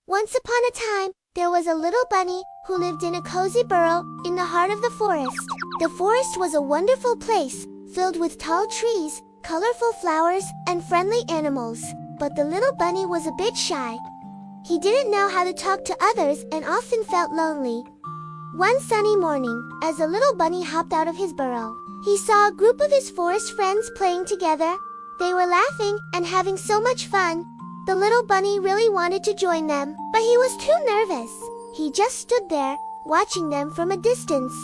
Once upon a time, there was a little bunny who lived in a cozy burrow in the heart of the forest. The forest was a wonderful place, filled with tall trees, colorful flowers, and friendly animals. But the little bunny was a bit shy. He didn't know how to talk to others and often felt lonely. One sunny morning, as the little bunny hopped out of his burrow, he saw a group of his forest friends playing together. They were laughing and having so much fun. The little bunny really wanted to join them, but he was too nervous. He just stood there, watching them from a distance.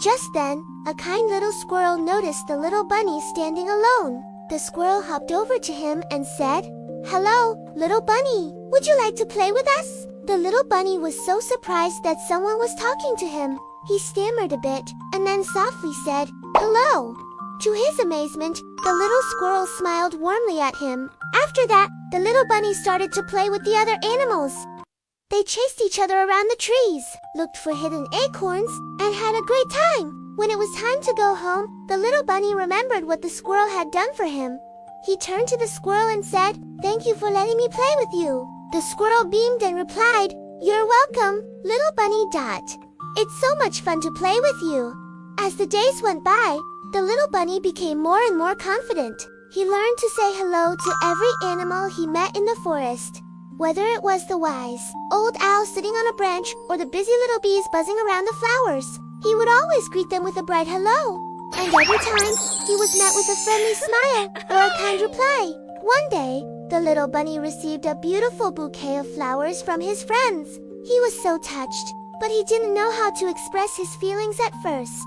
Just then, a kind little squirrel noticed the little bunny standing alone. The squirrel hopped over to him and said, "Hello, little bunny. Would you like to play with us?" The little bunny was so surprised that someone was talking to him. He stammered a bit, and then softly said, "Hello." To his amazement, the little squirrel smiled warmly at him. After that, the little bunny started to play with the other animals. They chased each other around the trees, looked for hidden acorns, and had a great time. When it was time to go home, the little bunny remembered what the squirrel had done for him. He turned to the squirrel and said, "Thank you for letting me play with you." The squirrel beamed and replied, "You're welcome, little bunny Dot. It's so much fun to play with you." As the days went by, the little bunny became more and more confident. He learned to say hello to every animal he met in the forest. Whether it was the wise old owl sitting on a branch or the busy little bees buzzing around the flowers, he would always greet them with a bright hello. And every time, he was met with a friendly smile or a kind reply. One day, the little bunny received a beautiful bouquet of flowers from his friends. He was so touched, but he didn't know how to express his feelings at first.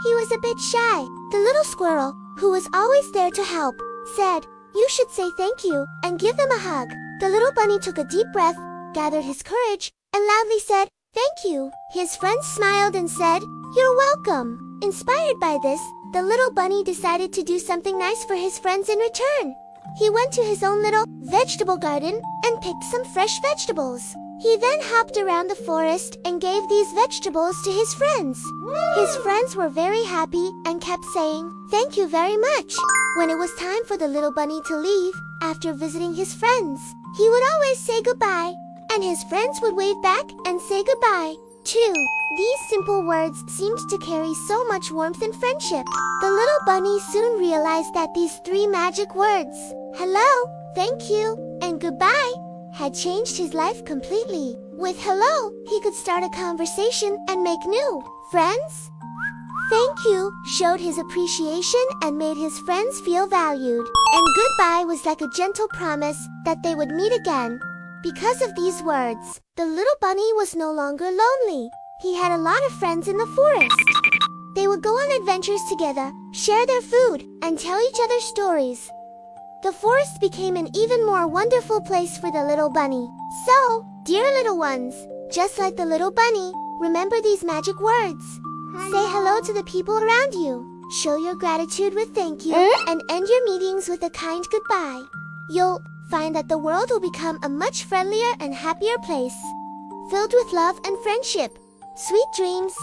He was a bit shy. The little squirrel, who was always there to help, said, "You should say thank you and give them a hug." The little bunny took a deep breath, gathered his courage, and loudly said, "Thank you." His friends smiled and said, "You're welcome." Inspired by this, the little bunny decided to do something nice for his friends in return. He went to his own little vegetable garden and picked some fresh vegetables. He then hopped around the forest and gave these vegetables to his friends. His friends were very happy and kept saying, "Thank you very much." When it was time for the little bunny to leave, after visiting his friends, he would always say goodbye, and his friends would wave back and say goodbye, too. These simple words seemed to carry so much warmth and friendship. The little bunny soon realized that these three magic words, hello, thank you, and goodbye, had changed his life completely. With hello, he could start a conversation and make new friends. Thank you showed his appreciation and made his friends feel valued. And goodbye was like a gentle promise that they would meet again. Because of these words, the little bunny was no longer lonely. He had a lot of friends in the forest. They would go on adventures together, share their food, and tell each other stories. The forest became an even more wonderful place for the little bunny. So, dear little ones, just like the little bunny, remember these magic words. Say hello to the people around you. Show your gratitude with thank you, and end your meetings with a kind goodbye. You'll find that the world will become a much friendlier and happier place, filled with love and friendship. Sweet dreams.